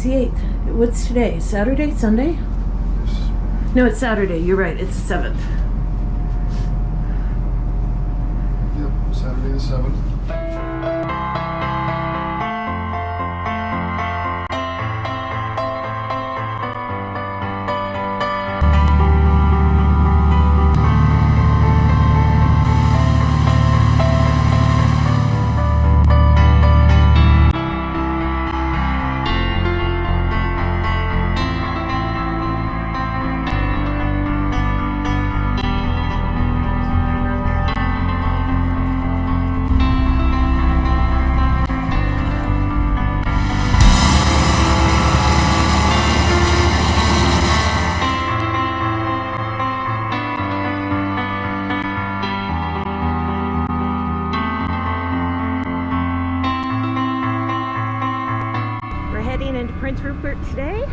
It's the 8th. What's today? Saturday? Sunday? Yes. No, it's Saturday. You're right. It's the 7th. Yep, Saturday the 7th. We're heading into Prince Rupert today.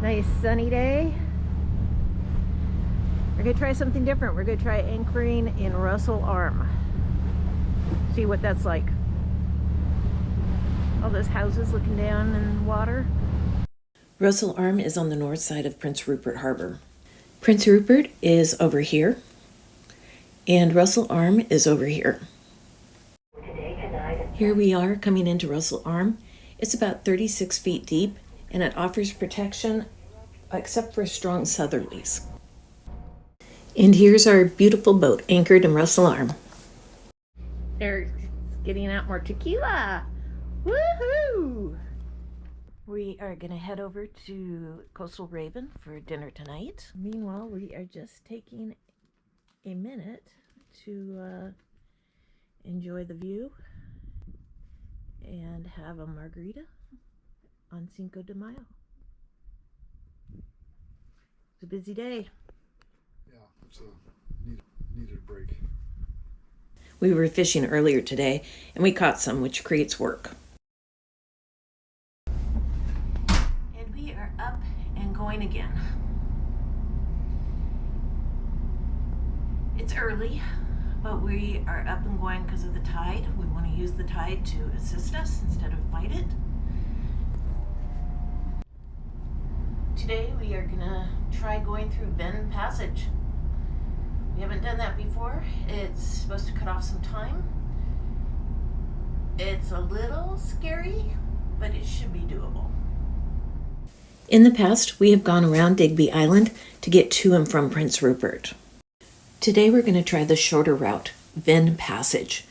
Nice sunny day. We're gonna try something different. We're gonna try anchoring in Russell Arm. See what that's like. All those houses looking down in the water. Russell Arm is on the north side of Prince Rupert Harbor. Prince Rupert is over here, and Russell Arm is over here. Here we are coming into Russell Arm. It's about 36 feet deep, and it offers protection except for strong southerlies. And here's our beautiful boat anchored in Russell Arm. Eric's getting out more tequila. Woohoo! We are gonna head over to Coastal Raven for dinner tonight. Meanwhile, we are just taking a minute to enjoy the view and have a margarita on Cinco de Mayo. It's a busy day. Yeah, it's a needed break. We were fishing earlier today, and we caught some, which creates work. And we are up and going again. It's early, but we are up and going because of the tide. We want to use the tide to assist us instead of fight it. Today we are gonna try going through Venn Passage. We haven't done that before. It's supposed to cut off some time. It's a little scary, but it should be doable. In the past, we have gone around Digby Island to get to and from Prince Rupert. Today we're going to try the shorter route, Venn Passage.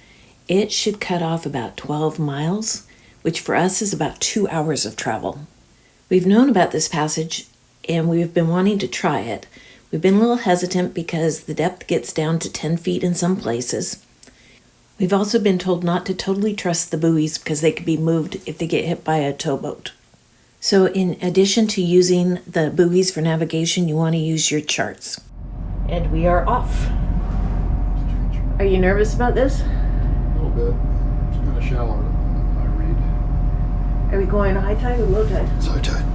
It should cut off about 12 miles, which for us is about 2 hours of travel. We've known about this passage and we've been wanting to try it. We've been a little hesitant because the depth gets down to 10 feet in some places. We've also been told not to totally trust the buoys because they could be moved if they get hit by a towboat. So in addition to using the buoys for navigation, you want to use your charts. And we are off. Are you nervous about this? A little bit. It's kind of shallow, I read. Are we going high tide or low tide? It's high tide.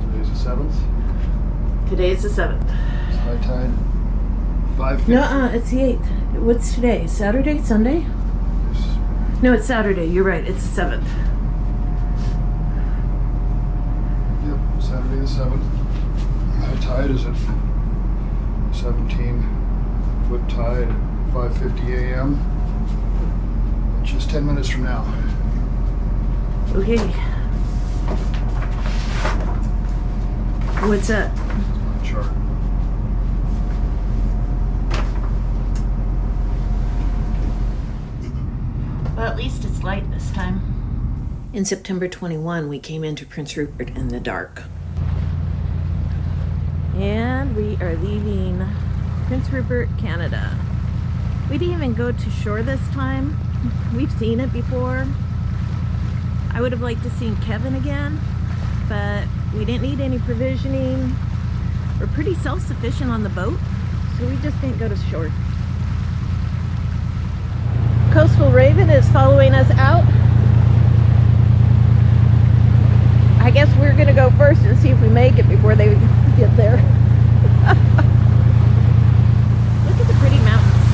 Today's the 7th. Today's the 7th. It's high tide. 5:50. No, it's the 8th. What's today? Saturday? Sunday? Yes. No, it's Saturday. You're right. It's the 7th. Yep, Saturday the 7th. High tide is at 17-foot tide at 5:50 a.m. Just 10 minutes from now. Okay. What's that? On the chart. Well, at least it's light this time. In September 21, we came into Prince Rupert in the dark. And we are leaving Prince Rupert, Canada. We didn't even go to shore this time. We've seen it before. I would have liked to seen Kevin again, but we didn't need any provisioning. We're pretty self-sufficient on the boat, so we just didn't go to shore. Coastal Raven is following us out. I guess we're gonna go first and see if we make it before they get there. Look at the pretty mountains.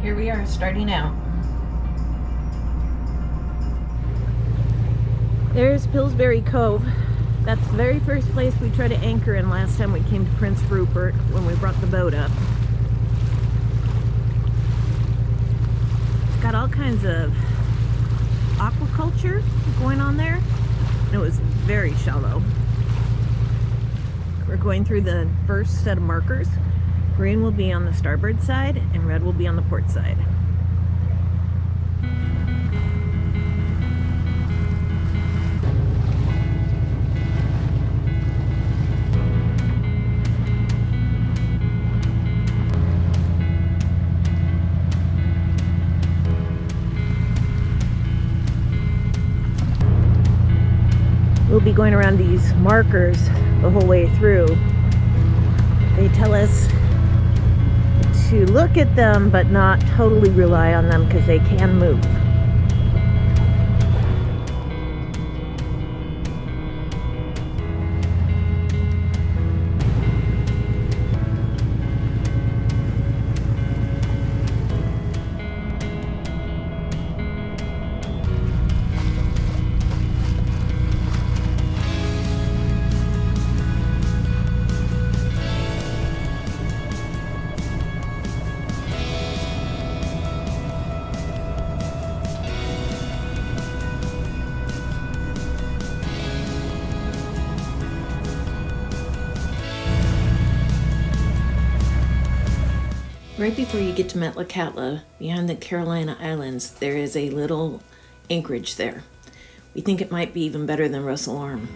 Here we are starting out. There's Pillsbury Cove. That's the very first place we tried to anchor in last time we came to Prince Rupert when we brought the boat up. It's got all kinds of aquaculture going on there. And it was very shallow. We're going through the first set of markers. Green will be on the starboard side and red will be on the port side. We'll be going around these markers the whole way through. They tell us to look at them but not totally rely on them because they can move. Right before you get to Metlakatla, behind the Carolina Islands, there is a little anchorage there. We think it might be even better than Russell Arm.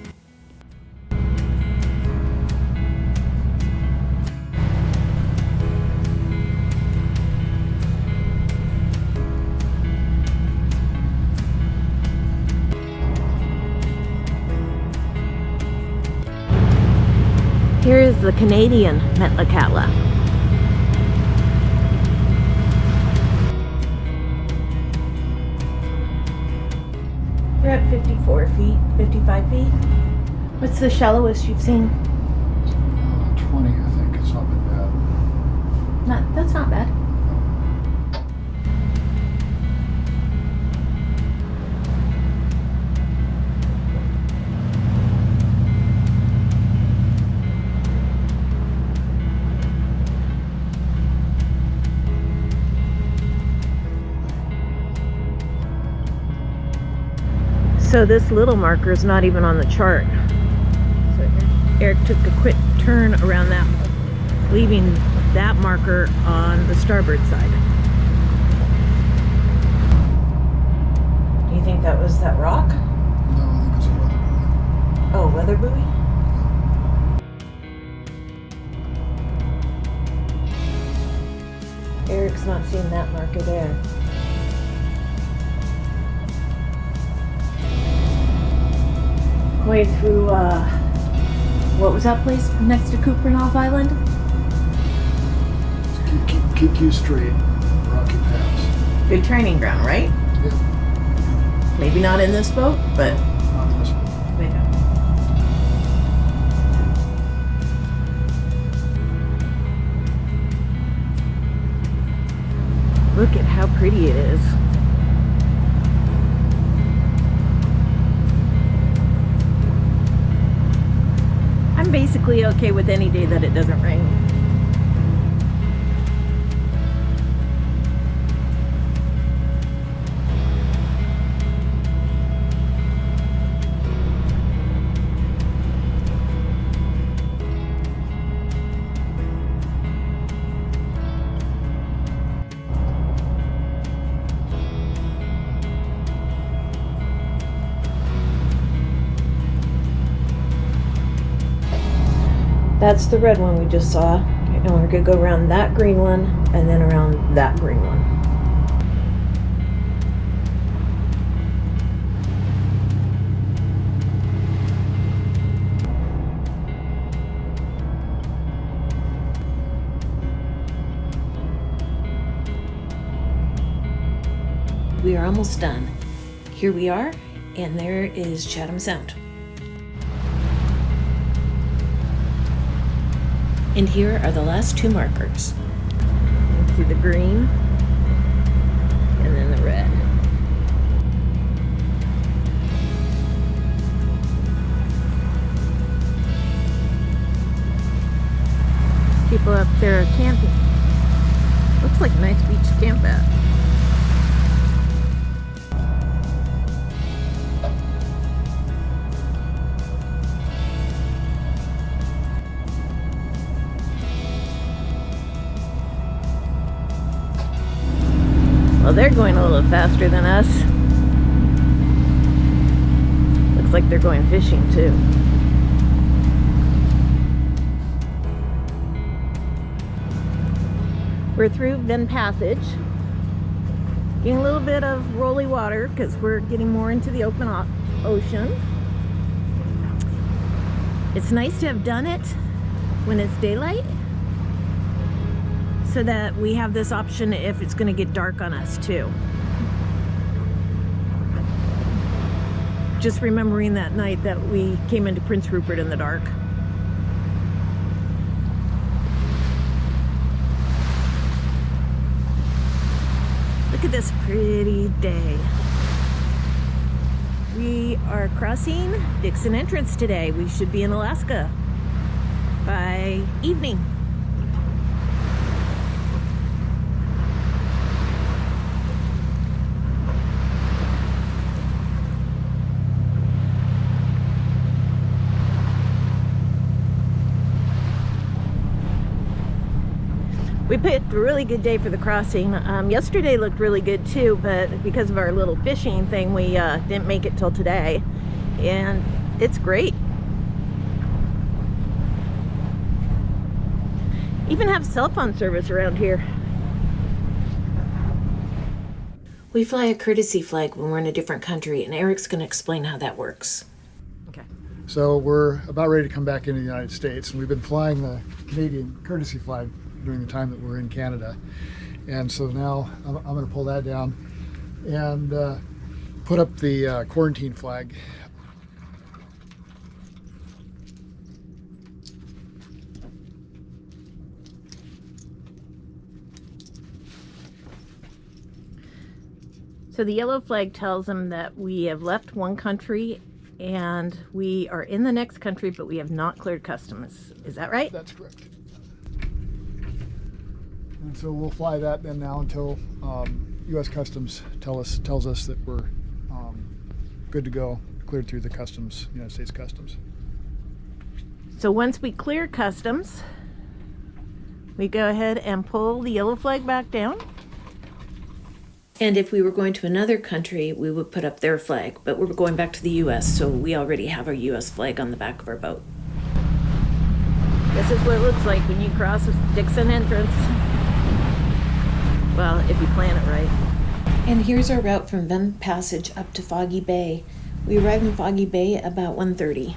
Here is the Canadian Metlakatla. We're at 54 feet, 55 feet. What's the shallowest you've seen? 20, I think. It's not been bad. That's not bad. So this little marker is not even on the chart. So Eric took a quick turn around that, leaving that marker on the starboard side. Do you think that was that rock? No, I think it's a weather buoy. Oh, weather buoy? Eric's not seeing that marker there. Way through, what was that place next to Kupernoff Island? Keep you straight, Rocky Pass. Good training ground, right? Yeah, Maybe not in this boat, but not this one. look at how pretty it is. I'm basically okay with any day that it doesn't rain. That's the red one we just saw. And we're gonna go around that green one and then around that green one. We are almost done. Here we are, and there is Chatham Sound. And here are the last two markers. You see the green red. People up there are camping. Looks like a nice beach to camp at. Well, they're going a little faster than us. Looks like they're going fishing too. We're through Venn Passage. Getting a little bit of rolly water because we're getting more into the open ocean. It's nice to have done it when it's daylight, so that we have this option if it's going to get dark on us too. Just remembering that night that we came into Prince Rupert in the dark. Look at this pretty day. We are crossing Dixon Entrance today. We should be in Alaska by evening. We picked a really good day for the crossing. Yesterday looked really good too, but because of our little fishing thing, we didn't make it till today. And it's great. Even have cell phone service around here. We fly a courtesy flag when we're in a different country, and Eric's going to explain how that works. Okay. So we're about ready to come back into the United States, and we've been flying the Canadian courtesy flag during the time that we're in Canada. And so now I'm going to pull that down and put up the quarantine flag. So the yellow flag tells them that we have left one country and we are in the next country, but we have not cleared customs. Is that right? That's correct. And so we'll fly that then now until U.S. Customs tells us that we're good to go, cleared through the customs, United States Customs. So once we clear customs, we go ahead and pull the yellow flag back down. And if we were going to another country, we would put up their flag, but we're going back to the U.S., so we already have our U.S. flag on the back of our boat. This is what it looks like when you cross Dixon Entrance. Well, if you plan it right. And here's our route from Venn Passage up to Foggy Bay. We arrived in Foggy Bay at about 1:30.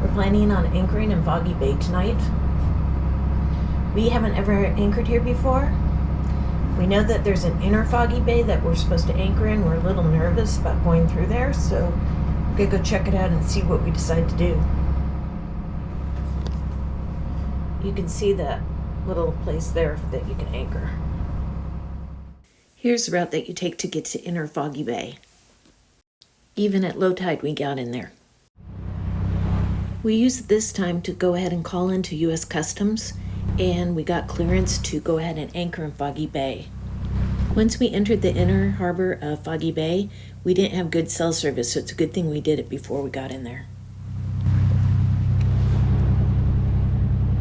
We're planning on anchoring in Foggy Bay tonight. We haven't ever anchored here before. We know that there's an Inner Foggy Bay that we're supposed to anchor in. We're a little nervous about going through there, so we're gonna go check it out and see what we decide to do. You can see that little place there that you can anchor. Here's the route that you take to get to Inner Foggy Bay. Even at low tide, we got in there. We used this time to go ahead and call into U.S. Customs, and we got clearance to go ahead and anchor in Foggy Bay. Once we entered the inner harbor of Foggy Bay, we didn't have good cell service, so it's a good thing we did it before we got in there.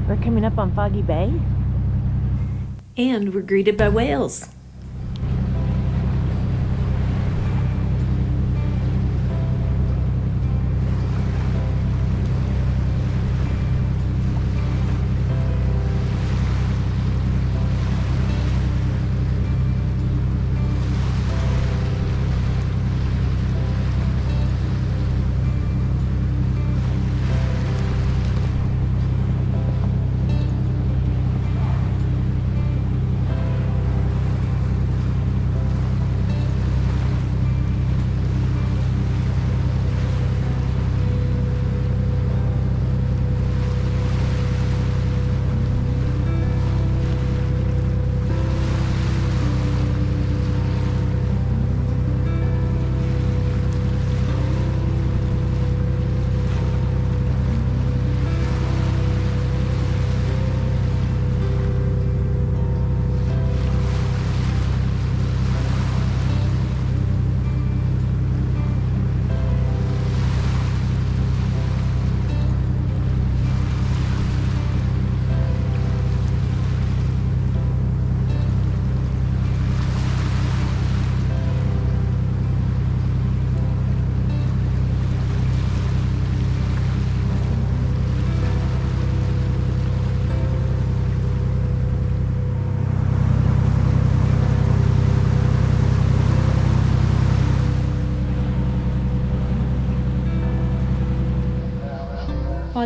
We're coming up on Foggy Bay. And we're greeted by whales.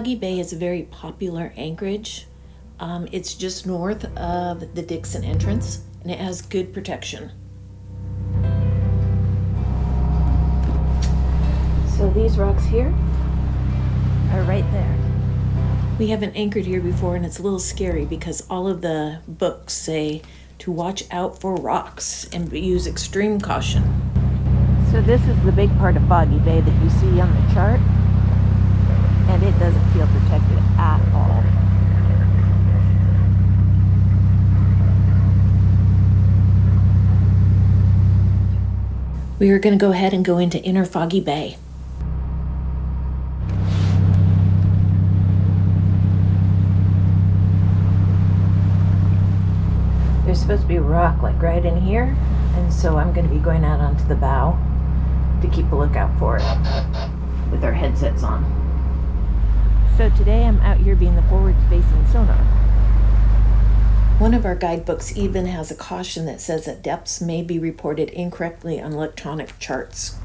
Foggy Bay is a very popular anchorage. It's just north of the Dixon entrance, and it has good protection. So these rocks here Are right there. We haven't anchored here before, and it's a little scary because all of the books say to watch out for rocks and use extreme caution. So this is the big part of Foggy Bay that you see on the chart, and it doesn't feel protected at all. We are going to go ahead and go into Inner Foggy Bay. There's supposed to be a rock like right in here, and so I'm going to be going out onto the bow to keep a lookout for it with our headsets on. So today I'm out here being the forward-facing sonar. One of our guidebooks even has a caution that says that depths may be reported incorrectly on electronic charts.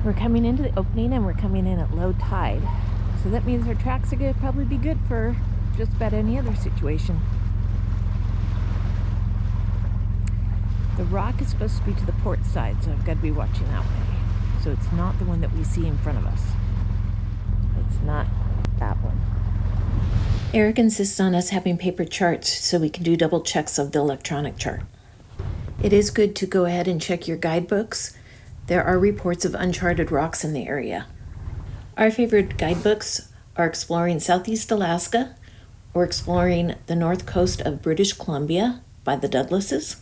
We're coming into the opening and we're coming in at low tide. So that means our tracks are going to probably be good for just about any other situation. The rock is supposed to be to the port side, so I've got to be watching that way. So it's not the one that we see in front of us. It's not that one. Eric insists on us having paper charts so we can do double checks of the electronic chart. It is good to go ahead and check your guidebooks. There are reports of uncharted rocks in the area. Our favorite guidebooks are Exploring Southeast Alaska or Exploring the North Coast of British Columbia by the Douglases,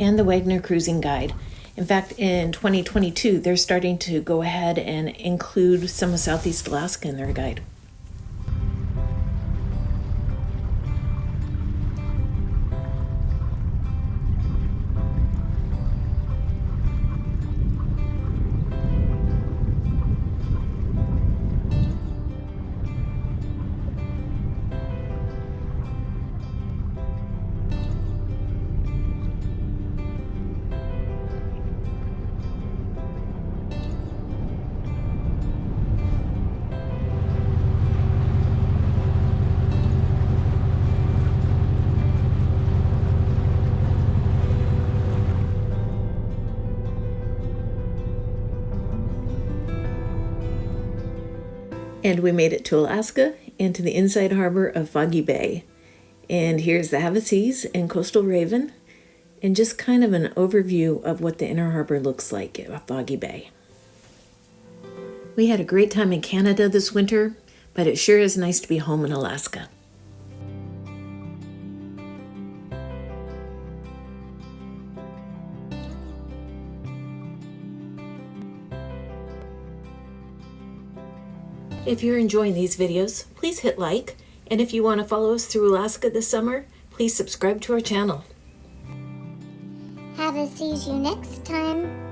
and the Wagner Cruising Guide. In fact, in 2022, they're starting to go ahead and include some of Southeast Alaska in their guide. And we made it to Alaska and to the inside harbor of Foggy Bay. And here's the Havaseas and Coastal Raven, and just kind of an overview of what the inner harbor looks like at Foggy Bay. We had a great time in Canada this winter, but it sure is nice to be home in Alaska. If you're enjoying these videos, please hit like, and if you want to follow us through Alaska this summer, please subscribe to our channel. Have a see you next time.